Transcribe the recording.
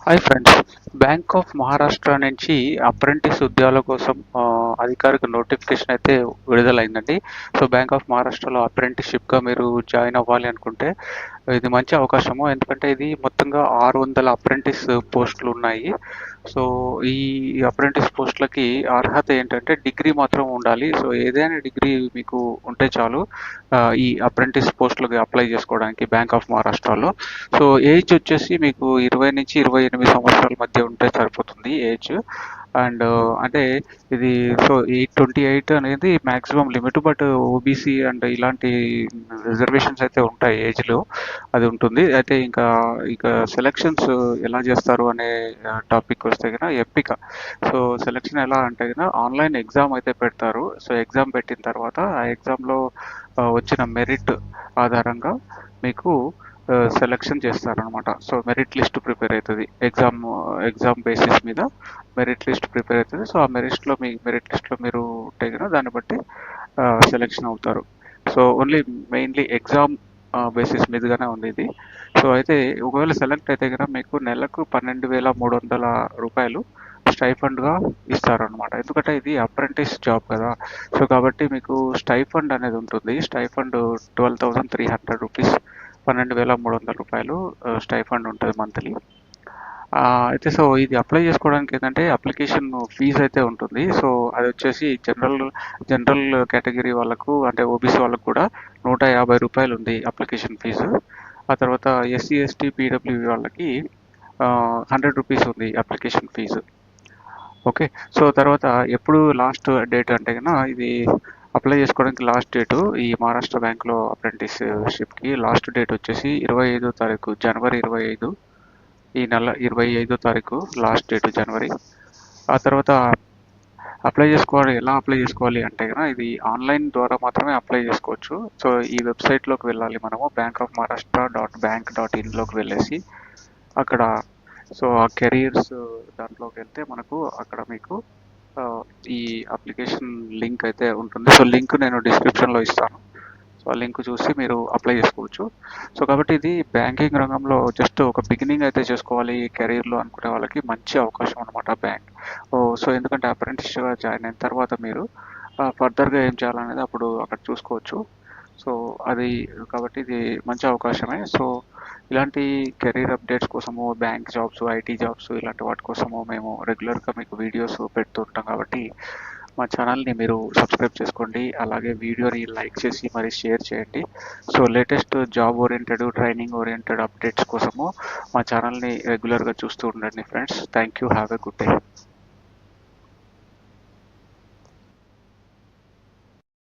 Hi friends. Bank of Maharashtra నుంచి apprentice ఉద్యోగాల కోసం అధికారిక నోటిఫికేషన్ అయితే విడుదలైందండి. సో బ్యాంక్ ఆఫ్ మహారాష్ట్రలో అప్రెంటిస్‌షిప్‌గా మీరు జాయిన్ అవ్వాలి అనుకుంటే ఇది మంచి అవకాశము. ఎందుకంటే ఇది మొత్తంగా 600 అప్రెంటిస్ పోస్టులు ఉన్నాయి. సో ఈ అప్రెంటిస్ పోస్టులకి అర్హత ఏంటంటే డిగ్రీ మాత్రం ఉండాలి. సో ఏదైనా డిగ్రీ మీకు ఉంటే చాలు ఈ అప్రెంటిస్ పోస్టులకి అప్లై చేసుకోవడానికి బ్యాంక్ ఆఫ్ మహారాష్ట్రలో. సో ఏజ్ వచ్చేసి మీకు 20-28 సంవత్సరాల మధ్య ఉంటే సరిపోతుంది ఏజ్. అండ్ అంటే ఇది సో ఈ 28 అనేది maximum limit. But OBC and ఇలాంటి రిజర్వేషన్స్ అయితే ఉంటాయి ఏజ్లో, అది ఉంటుంది. అయితే ఇక సెలక్షన్స్ ఎలా చేస్తారు అనే టాపిక్ వస్తే కనుక ఎంపిక. సో సెలక్షన్ ఎలా అంటే కనుక ఆన్లైన్ ఎగ్జామ్ అయితే పెడతారు. సో ఎగ్జామ్ పెట్టిన తర్వాత ఆ ఎగ్జామ్లో వచ్చిన మెరిట్ ఆధారంగా మీకు సెలక్షన్ చేస్తారనమాట. సో మెరిట్ లిస్ట్ ప్రిపేర్ అవుతుంది. ఎగ్జామ్ బేసిస్ మీద మెరిట్ లిస్ట్ ప్రిపేర్ అవుతుంది. సో ఆ మెరిట్ లిస్ట్లో మీరు ఉంటే కనుక దాన్ని బట్టి సెలెక్షన్ అవుతారు. So only mainly exam basis మీదుగానే ఉంది ఇది. సో అయితే ఒకవేళ సెలెక్ట్ అయితే కనుక మీకు నెలకు 12,300 రూపాయలు స్టైఫండ్గా ఇస్తారనమాట. ఎందుకంటే ఇది అప్రెంటిస్ జాబ్ కదా. సో కాబట్టి మీకు స్టైఫండ్ అనేది ఉంటుంది. స్టైఫండ్ 12,300 రూపీస్, 12,300 రూపాయలు స్టైఫండ్ ఉంటుంది మంత్లీ. అయితే సో ఇది అప్లై చేసుకోవడానికి ఏంటంటే అప్లికేషన్ ఫీజు అయితే ఉంటుంది. సో అది వచ్చేసి జనరల్ కేటగిరీ వాళ్ళకు అంటే ఓబీసీ వాళ్ళకు కూడా 150 రూపాయలు ఉంది అప్లికేషన్ ఫీజు. ఆ తర్వాత ఎస్సీ ఎస్టీ పీడబ్ల్యూబీ వాళ్ళకి 100 రూపీస్ ఉంది అప్లికేషన్ ఫీజు. ఓకే. సో తర్వాత ఎప్పుడు లాస్ట్ డేట్ అంటే కనుక ఇది అప్లై చేసుకోవడానికి లాస్ట్ డేటు ఈ మహారాష్ట్ర బ్యాంక్లో అప్రెంటిస్‌షిప్‌కి లాస్ట్ డేట్ వచ్చేసి 25వ తారీఖు జనవరి 25. ఈ నెల 25వ తారీఖు లాస్ట్ డేట్ జనవరి. ఆ తర్వాత ఎలా అప్లై చేసుకోవాలి అంటే కనుక ఇది ఆన్లైన్ ద్వారా మాత్రమే అప్లై చేసుకోవచ్చు. సో ఈ వెబ్సైట్లోకి వెళ్ళాలి మనము bankofmaharashtra.bank.in వెళ్ళేసి అక్కడ సో ఆ కెరీర్స్ దాంట్లోకి వెళ్తే మనకు అక్కడ మీకు ఆ, ఈ అప్లికేషన్ లింక్ అయితే ఉంటుంది. సో లింక్ నేను డిస్క్రిప్షన్లో ఇస్తాను. సో ఆ లింక్ చూసి మీరు అప్లై చేసుకోవచ్చు. సో కాబట్టి ఇది బ్యాంకింగ్ రంగంలో జస్ట్ ఒక బిగినింగ్ అయితే చేసుకోవాలి ఈ కెరీర్లో అనుకునే వాళ్ళకి మంచి అవకాశం అనమాట బ్యాంక్. సో ఎందుకంటే అప్రెంటిస్గా జాయిన్ అయిన తర్వాత మీరు ఫర్దర్గా ఏం చేయాలనేది అప్పుడు అక్కడ చూసుకోవచ్చు. సో అది కాబట్టి ఇది మంచి అవకాశమే. సో ఇలాంటి కెరీర్ అప్డేట్స్ కోసము బ్యాంక్ జాబ్స్, ఐటీ జాబ్స్ ఇలాంటి వాటి కోసము మేము రెగ్యులర్గా మీకు వీడియోస్ పెడుతూ ఉంటాం. కాబట్టి మా ఛానల్ని మీరు సబ్స్క్రైబ్ చేసుకోండి. అలాగే వీడియోని లైక్ చేసి మరి షేర్ చేయండి. So latest job oriented, training oriented updates కోసము మా ఛానల్ని రెగ్యులర్గా చూస్తూ ఉండండి friends. Thank you. Have a good day.